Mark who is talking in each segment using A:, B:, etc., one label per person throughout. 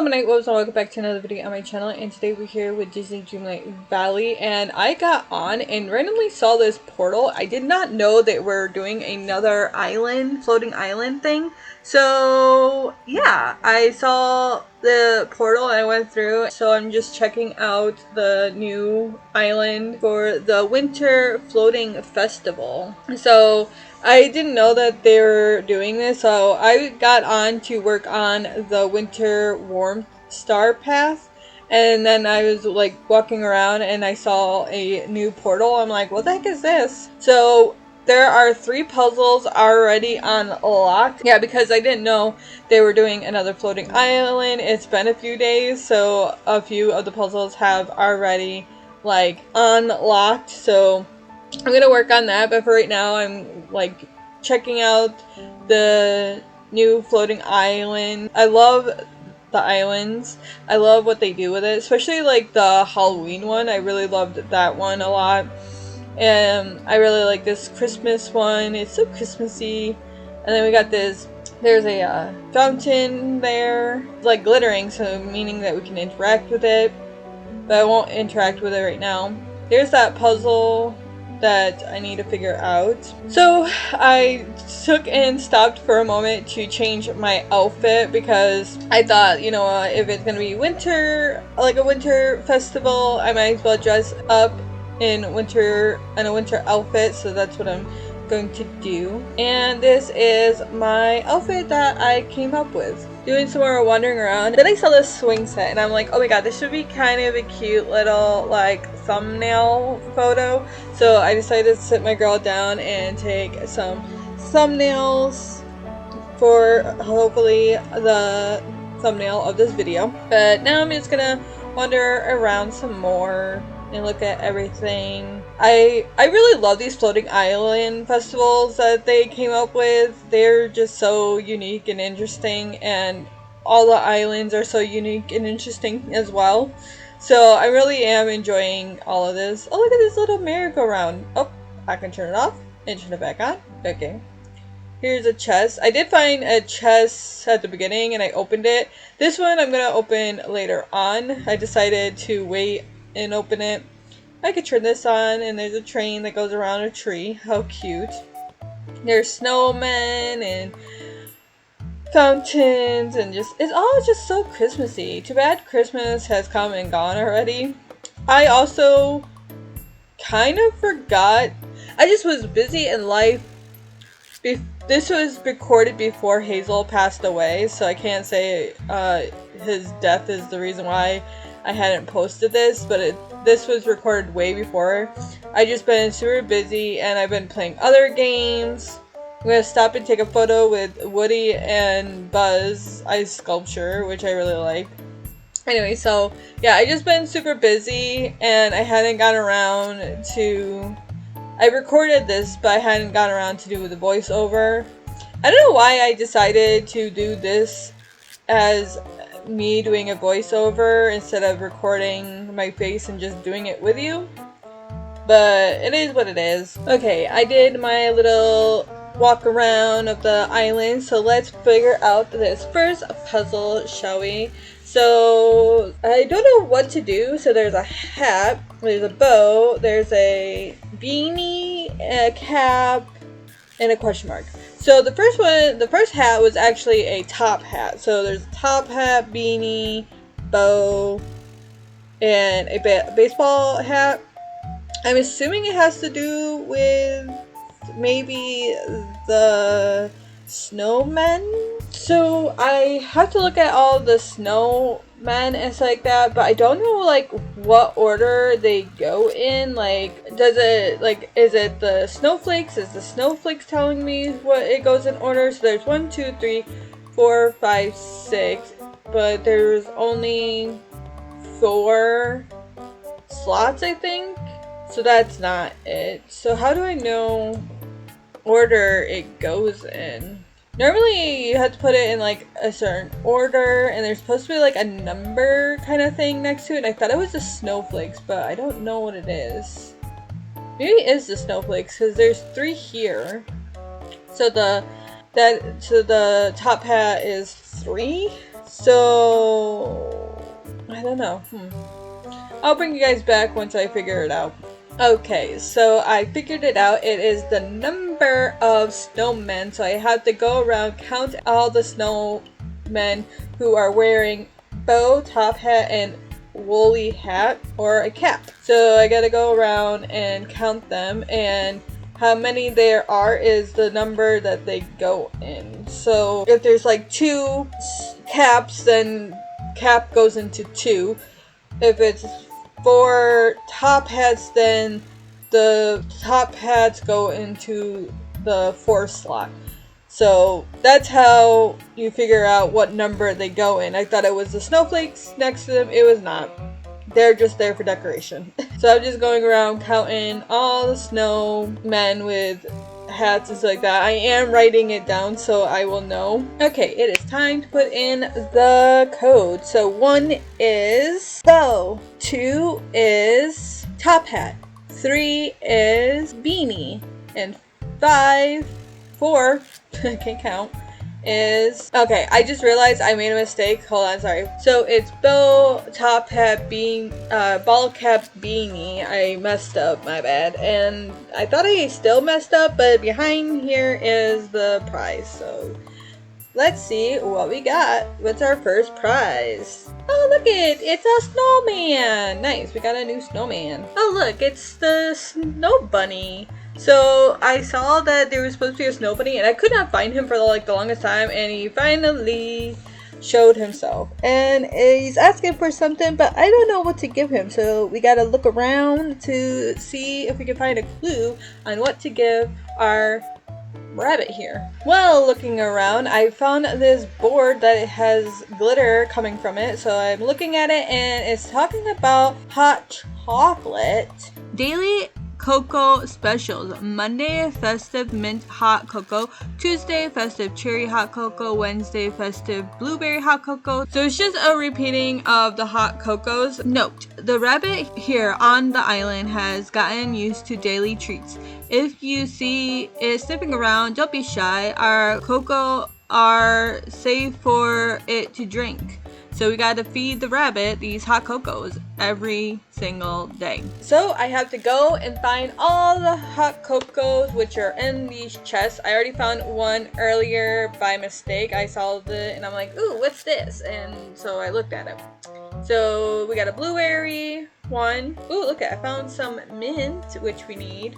A: my night wolves, and welcome back to another video on my channel. And today we're here with Disney Dreamlight Valley, and I got on and randomly saw this portal. I did not know that we're doing another island, floating island thing. So yeah, I saw the portal and I went through. So I'm just checking out the new island for the winter floating festival. So I didn't know that they were doing this, so I got on to work on the winter warm star path, and then I was like walking around and I saw a new portal. I'm like, what the heck is this? So there are 3 puzzles already unlocked. Yeah, because I didn't know they were doing another floating island. It's been a few days, so a few of the puzzles have already like unlocked. So I'm gonna work on that, but for right now I'm like checking out the new floating island. I love the islands. I love what they do with it, especially like the Halloween one. I really loved that one a lot. And I really like this Christmas one. It's so Christmassy. And then we got this, there's a fountain there. It's like glittering, so meaning that we can interact with it. But I won't interact with it right now. There's that puzzle that I need to figure out. So I took and stopped for a moment to change my outfit because I thought, you know, if it's gonna be winter, like a winter festival, I might as well dress up in a winter outfit. So that's what I'm going to do. And this is my outfit that I came up with. Doing some more wandering around. Then I saw this swing set and I'm like, oh my god, this should be kind of a cute little like thumbnail photo. So I decided to sit my girl down and take some thumbnails for hopefully the thumbnail of this video. But now I'm just gonna wander around some more and look at everything. I really love these floating island festivals that they came up with. They're just so unique and interesting, and all the islands are so unique and interesting as well. So I really am enjoying all of this. Oh, look at this little merry-go-round. Oh, I can turn it off and turn it back on. Okay. Here's a chest. I did find a chest at the beginning and I opened it. This one I'm going to open later on. I decided to wait and open it. I could turn this on and there's a train that goes around a tree. How cute. There's snowmen and fountains and it's all just so Christmassy. Too bad Christmas has come and gone already. I also kind of forgot. I just was busy in life. This was recorded before Hazel passed away, so I can't say his death is the reason why I hadn't posted this, but this was recorded way before. I just been super busy and I've been playing other games. I'm gonna stop and take a photo with Woody and Buzz ice sculpture, which I really like. Anyway, so yeah, I just been super busy and I hadn't gotten around to... I recorded this, but I hadn't gotten around to do the voiceover. I don't know why I decided to do this as me doing a voiceover instead of recording my face and just doing it with you, but it is what it is. Okay, I did my little walk around of the island, so let's figure out this first puzzle, shall we? So I don't know what to do. So there's a hat, there's a bow, there's a beanie, a cap, and a question mark. So the first hat was actually a top hat. So there's a top hat, beanie, bow, and a baseball hat. I'm assuming it has to do with maybe the snowmen. So I have to look at all the snowmen and stuff like that, but I don't know like what order they go in. Like, does it like, is it the snowflakes? Is the snowflakes telling me what it goes in order? So there's 1, 2, 3, 4, 5, 6, but there's only 4 slots, I think. So that's not it. So how do I know order it goes in? Normally you have to put it in like a certain order and there's supposed to be like a number kind of thing next to it. And I thought it was the snowflakes, but I don't know what it is. Maybe it is the snowflakes because there's 3 here. So the top hat is 3. So don't know. I'll bring you guys back once I figure it out. Okay, so I figured it out. It is the number of snowmen. So I have to go around, count all the snowmen who are wearing bow, top hat, and woolly hat or a cap. So I gotta go around and count them, and how many there are is the number that they go in. So if there's like 2 caps, then cap goes into 2. If it's 4 top hats, then the top hats go into the 4 slot. So that's how you figure out what number they go in. I thought it was the snowflakes next to them. It was not. They're just there for decoration. So I'm just going around counting all the snowmen with hats and stuff like that. I am writing it down so I will know. Okay, it is time to put in the code. So 1 is bow, 2 is top hat, 3 is beanie, and 4, I can't count, is, okay, I just realized I made a mistake. Hold on, sorry. So it's bow, top hat, ball cap, beanie. I messed up, my bad. And I thought I still messed up, but behind here is the prize. So let's see what we got. What's our first prize? Oh, look it's a snowman. Nice, we got a new snowman. Oh, look, it's the snow bunny. So I saw that there was supposed to be a snow bunny, and I could not find him for the longest time, and he finally showed himself. And he's asking for something, but I don't know what to give him. So we gotta look around to see if we can find a clue on what to give our rabbit here. Well, looking around, I found this board that has glitter coming from it. So I'm looking at it, and it's talking about hot chocolate. Daily cocoa specials: Monday festive mint hot cocoa, Tuesday festive cherry hot cocoa, Wednesday festive blueberry hot cocoa. So it's just a repeating of the hot cocos. Note: the rabbit here on the island has gotten used to daily treats. If you see it sniffing around, don't be shy. Our cocoa are safe for it to drink. So we gotta feed the rabbit these hot cocos every single day. So I have to go and find all the hot cocos which are in these chests. I already found one earlier by mistake. I saw it and I'm like, ooh, what's this? And so I looked at it. So we got a blueberry one. Ooh, look, I found some mint, which we need.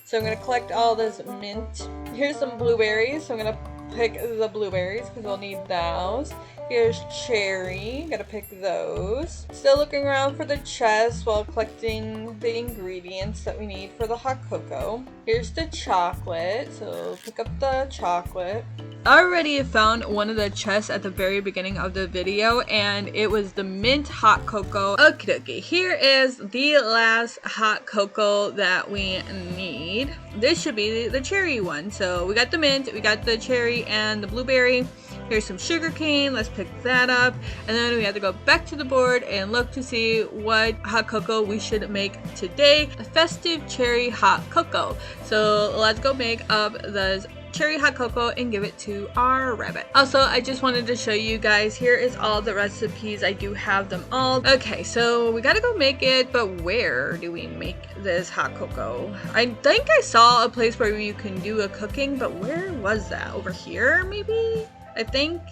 A: So I'm gonna collect all this mint. Here's some blueberries. So I'm gonna pick the blueberries because we'll need those. Here's cherry, gotta pick those. Still looking around for the chest while collecting the ingredients that we need for the hot cocoa. Here's the chocolate, so pick up the chocolate. I already found one of the chests at the very beginning of the video, and it was the mint hot cocoa. Okie dokie, here is the last hot cocoa that we need. This should be the cherry one. So we got the mint, we got the cherry, and the blueberry. Here's some sugar cane, let's pick that up. And then we have to go back to the board and look to see what hot cocoa we should make today. A festive cherry hot cocoa. So let's go make up the cherry hot cocoa and give it to our rabbit. Also, I just wanted to show you guys, here is all the recipes. I do have them all. Okay, so we gotta go make it, but where do we make this hot cocoa? I think I saw a place where you can do a cooking, but where was that? Over here, maybe? I think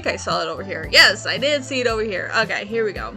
A: I saw it over here. Yes, I did see it over here. Okay, here we go.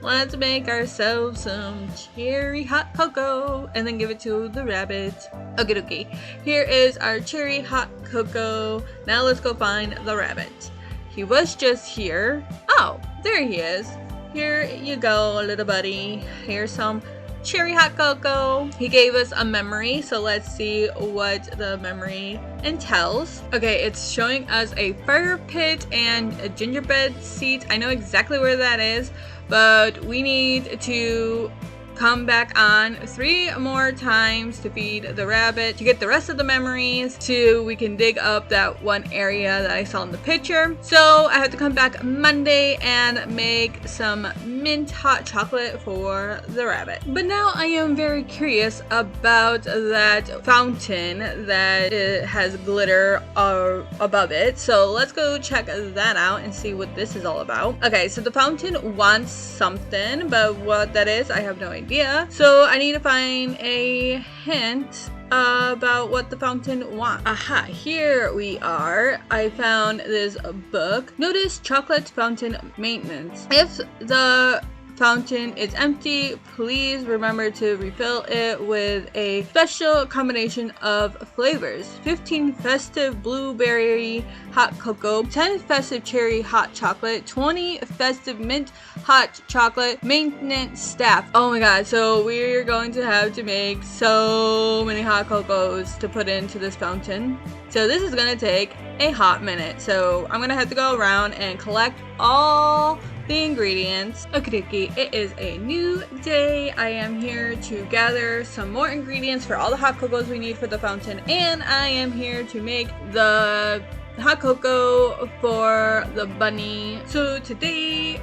A: Let's make ourselves some cherry hot cocoa and then give it to the rabbit. Okay, okay. Here is our cherry hot cocoa. Now let's go find the rabbit. He was just here. Oh, there he is. Here you go, little buddy. Here's some cherry hot cocoa. He gave us a memory, so let's see what the memory entails. Okay, it's showing us a fire pit and a gingerbread seat. I know exactly where that is, but we need to come back on 3 more times to feed the rabbit to get the rest of the memories so we can dig up that one area that I saw in the picture. So I have to come back Monday and make some mint hot chocolate for the rabbit. But now I am very curious about that fountain that has glitter above it. So let's go check that out and see what this is all about. Okay, so the fountain wants something, but what that is, I have no idea. So I need to find a hint about what the fountain wants. Aha, here we are. I found this book. Notice chocolate fountain maintenance. If the fountain is empty, please remember to refill it with a special combination of flavors: 15 festive blueberry hot cocoa, 10 festive cherry hot chocolate, 20 festive mint hot chocolate, maintenance staff. Oh my god, so we're going to have to make so many hot cocos to put into this fountain. So this is gonna take a hot minute. So I'm gonna have to go around and collect all the ingredients. Okie it is a new day. I am here to gather some more ingredients for all the hot cocos we need for the fountain, and I am here to make the hot cocoa for the bunny. So today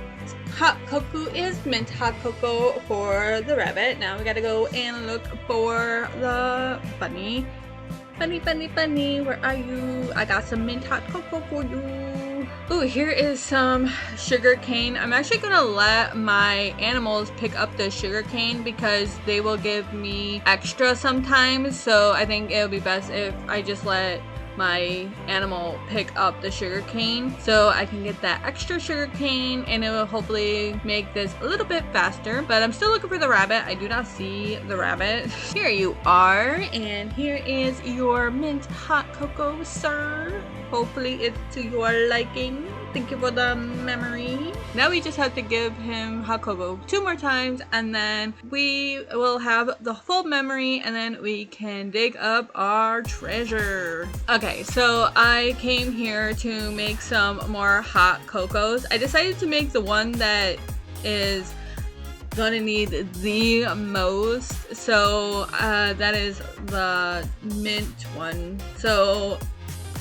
A: hot cocoa is mint hot cocoa for the rabbit. Now we gotta go and look for the bunny. Bunny, where are you? I got some mint hot cocoa for you. Oh, here is some sugar cane. I'm actually gonna let my animals pick up the sugar cane because they will give me extra sometimes. So I think it'll be best if I just let my animal pick up the sugar cane so I can get that extra sugar cane, and it will hopefully make this a little bit faster. But I'm still looking for the rabbit. I do not see the rabbit. Here you are, and here is your mint hot cocoa, sir. Hopefully it's to your liking. Thank you for the memory. Now we just have to give him hot cocoa 2 more times, and then we will have the full memory, and then we can dig up our treasure. Okay, so I came here to make some more hot cocos. I decided to make the one that is gonna need the most. So that is the mint one. So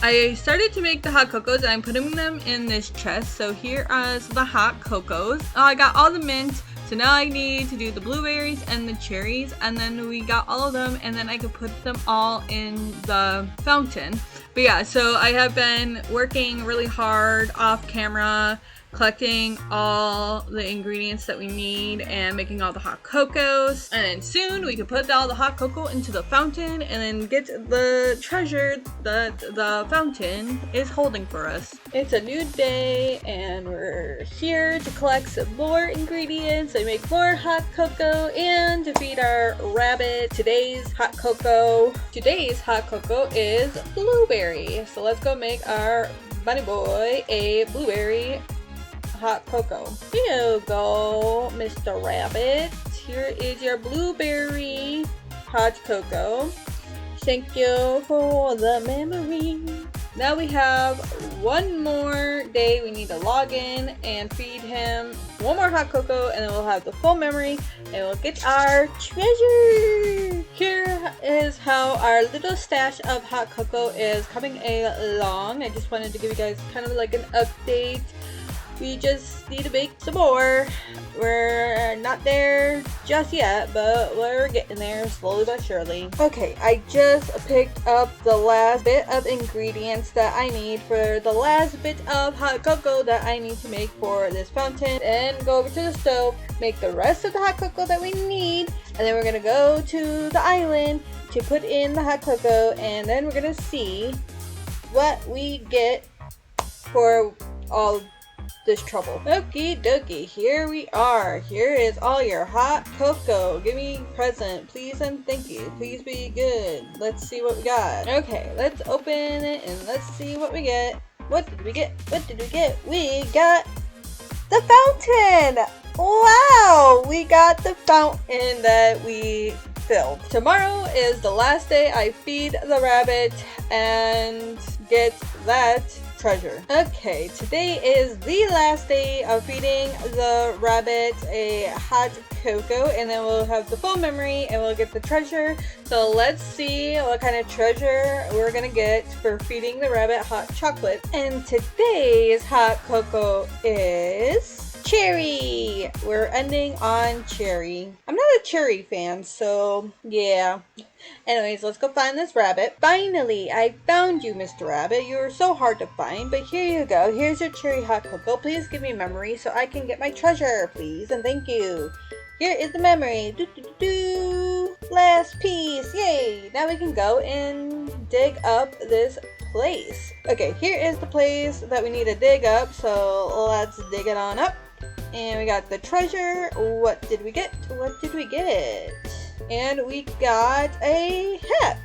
A: I started to make the hot cocos, and I'm putting them in this chest. So here is the hot cocos. I got all the mint. So now I need to do the blueberries and the cherries, and then we got all of them, and then I could put them all in the fountain. But yeah, so I have been working really hard off camera, collecting all the ingredients that we need and making all the hot cocos, and then soon we can put all the hot cocoa into the fountain and then get the treasure that the fountain is holding for us. It's a new day, and we're here to collect some more ingredients and make more hot cocoa and to feed our rabbit. Today's hot cocoa is blueberry. So let's go make our bunny boy a blueberry hot cocoa. Here you go, Mr. Rabbit. Here is your blueberry hot cocoa. Thank you for the memory. Now we have one more day. We need to log in and feed him one more hot cocoa, and then we'll have the full memory and we'll get our treasure. Here is how our little stash of hot cocoa is coming along. I just wanted to give you guys kind of like an update. We just need to make some more. We're not there just yet, but we're getting there slowly but surely. Okay, I just picked up the last bit of ingredients that I need for the last bit of hot cocoa that I need to make for this fountain. And go over to the stove, make the rest of the hot cocoa that we need, and then we're gonna go to the island to put in the hot cocoa, and then we're gonna see what we get for all this trouble. Okie dokie, here we are. Here is all your hot cocoa. Give me present, please and thank you. Please be good. Let's see what we got. Okay, let's open it and let's see what we get. What did we get? What did we get? We got the fountain! Wow! We got the fountain that we filled. Tomorrow is the last day I feed the rabbit and get that treasure. Okay, today is the last day of feeding the rabbit a hot cocoa, and then we'll have the full memory and we'll get the treasure. So let's see what kind of treasure we're gonna get for feeding the rabbit hot chocolate. And today's hot cocoa is cherry. We're ending on cherry. I'm not a cherry fan, so yeah. Anyways, let's go find this rabbit. Finally, I found you, Mr. Rabbit. You were so hard to find, but here you go. Here's your cherry hot cocoa. Please give me memory so I can get my treasure, please, and thank you. Here is the memory. Do, do, do, do. Last piece. Yay! Now we can go and dig up this place. Okay, here is the place that we need to dig up, so let's dig it on up. And we got the treasure. What did we get? What did we get? And we got a hat.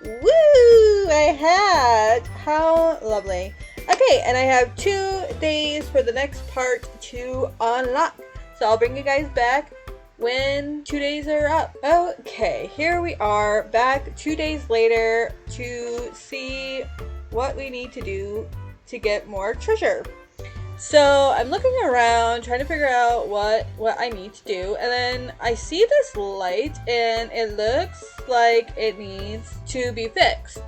A: Woo! A hat! How lovely. Okay, and I have 2 days for the next part to unlock. So I'll bring you guys back when 2 days are up. Okay, here we are back 2 days later to see what we need to do to get more treasure. So I'm looking around trying to figure out what I need to do, and then I see this light and it looks like it needs to be fixed.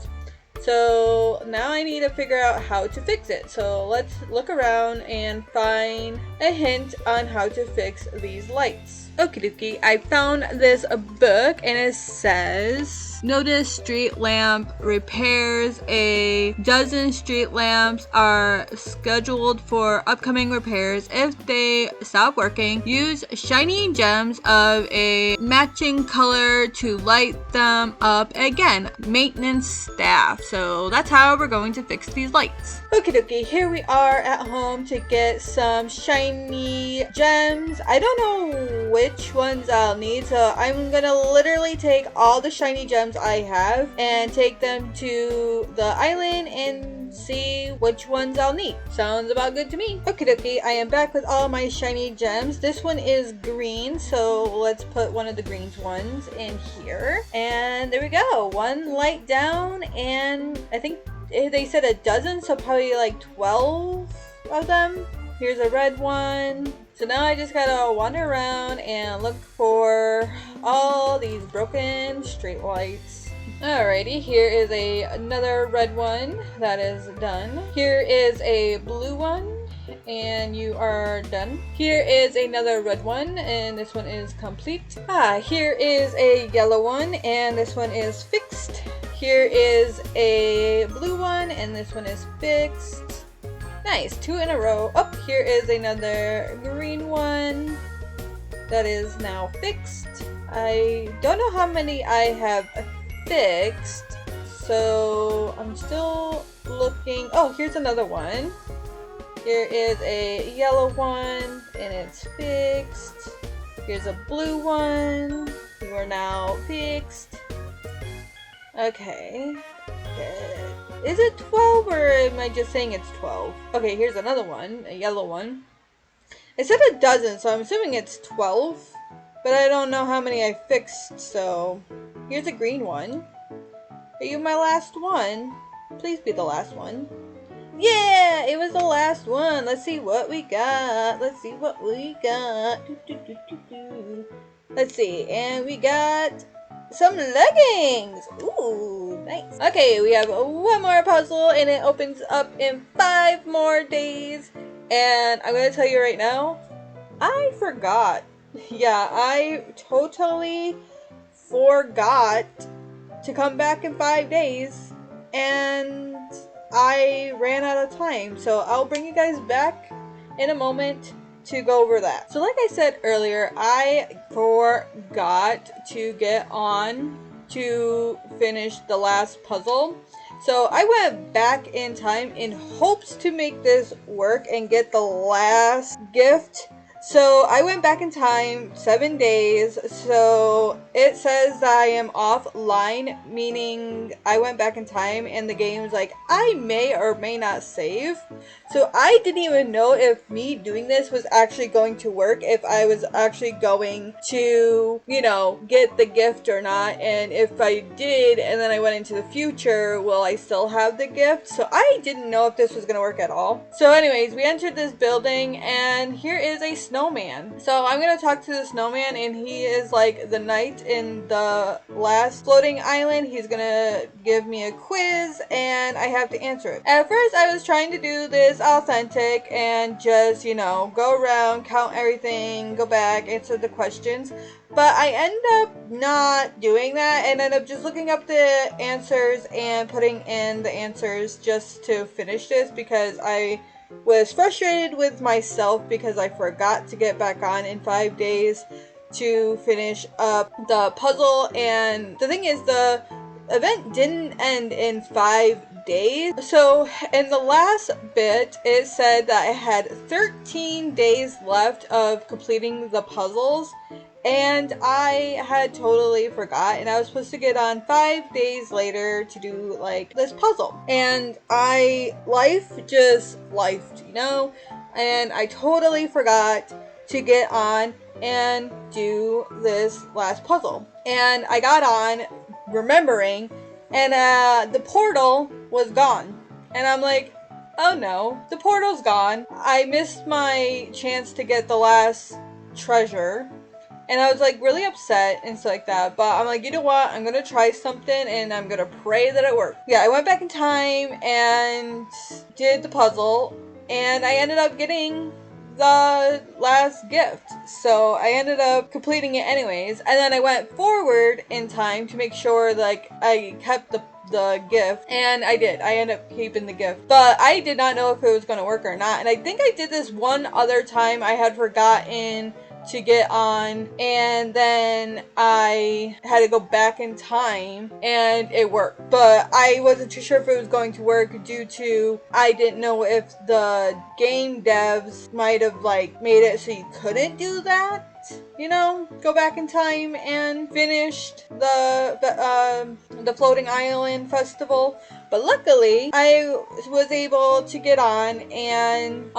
A: So now I need to figure out how to fix it. So let's look around and find a hint on how to fix these lights. Okie dokie, I found this book and it says, notice street lamp repairs. A dozen street lamps are scheduled for upcoming repairs. If they stop working, use shiny gems of a matching color to light them up again. Maintenance staff. So that's how we're going to fix these lights. Okie dokie, here we are at home to get some shiny gems. I don't know which ones I'll need, so I'm gonna literally take all the shiny gems I have and take them to the island and see which ones I'll need. Sounds about good to me. Okie dokie, I am back with all my shiny gems. This one is green, so let's put one of the green ones in here. And there we go. One light down, and I think they said a dozen, so probably like 12 of them. Here's a red one. So now I just gotta wander around and look for all these broken street lights. Alrighty, here is another red one that is done. Here is a blue one, and you are done. Here is another red one, and this one is complete. Here is a yellow one, and this one is fixed. Here is a blue one, and this one is fixed. Nice, 2 in a row. Oh, here is another green one that is now fixed. I don't know how many I have fixed, so I'm still looking. Oh, here's another one. Here is a yellow one, and it's fixed. Here's a blue one. You are now fixed. Okay. Is it 12 or am I just saying it's 12? Okay, here's another one, a yellow one. It said a dozen, so I'm assuming it's 12. But I don't know how many I fixed, so here's a green one. Are you my last one? Please be the last one. Yeah, it was the last one. Let's see what we got. Let's see what we got. Let's see, and we got some leggings. Ooh, nice. Okay, we have one more puzzle, and it opens up in 5 more days. And I'm gonna tell you right now, I forgot. Yeah, I totally forgot to come back in 5 days, and I ran out of time. So I'll bring you guys back in a moment to go over that. So like I said earlier, I forgot to get on to finish the last puzzle. So I went back in time in hopes to make this work and get the last gift So I went back in time 7 days. So it says that I am offline, meaning I went back in time and the game's like, I may or may not save. So I didn't even know if me doing this was actually going to work, if I was actually going to, you know, get the gift or not. And if I did and then I went into the future, will I still have the gift? So I didn't know if this was going to work at all. So anyways, we entered this building and here is a snowman. So I'm going to talk to the snowman and he is like the knight in the last floating island. He's going to give me a quiz and I have to answer it. At first I was trying to do this authentic and just, you know, go around, count everything, go back, answer the questions. But I ended up not doing that and ended up just looking up the answers and putting in the answers just to finish this because I was frustrated with myself because I forgot to get back on in 5 days to finish up the puzzle. And the thing is, the event didn't end in 5 days. So in the last bit, it said that I had 13 days left of completing the puzzles. And I had totally forgot, and I was supposed to get on 5 days later to do like this puzzle. And life just lifed, you know, and I totally forgot to get on and do this last puzzle. And I got on remembering, and the portal was gone. And I'm like, oh no, the portal's gone. I missed my chance to get the last treasure. And I was like really upset and stuff like that. But I'm like, you know what? I'm going to try something and I'm going to pray that it works. Yeah, I went back in time and did the puzzle. And I ended up getting the last gift. So I ended up completing it anyways. And then I went forward in time to make sure like I kept the gift, and I did. I ended up keeping the gift, but I did not know if it was going to work or not. And I think I did this one other time. I had forgotten to get on, and then I had to go back in time and it worked, but I wasn't too sure if it was going to work due to I didn't know if the game devs might have like made it so you couldn't do that, you know, go back in time and finished the floating island festival. But luckily I was able to get on and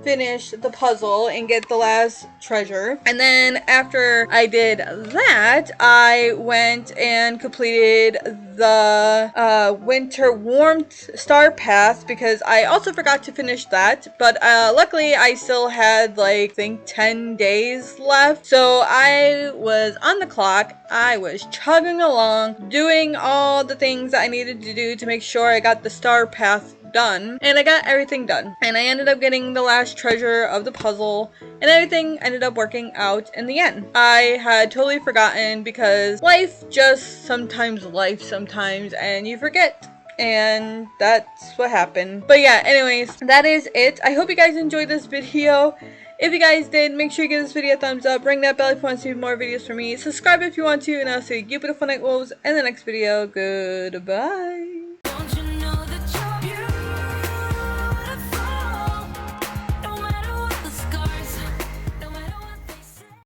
A: finish the puzzle and get the last treasure. And then after I did that, I went and completed the winter warmth star path because I also forgot to finish that. But luckily I still had like I think 10 days left. So I was on the clock. I was chugging along, doing all the things that I needed to do to make sure I got the star path done, and I got everything done, and I ended up getting the last treasure of the puzzle, and everything ended up working out in the end. I had totally forgotten because life just sometimes and you forget. And that's what happened. But yeah, anyways, that is it. I hope you guys enjoyed this video. If you guys did, make sure you give this video a thumbs up, ring that bell if you want to see more videos from me, subscribe if you want to, and I'll see you beautiful night wolves in the next video. Goodbye.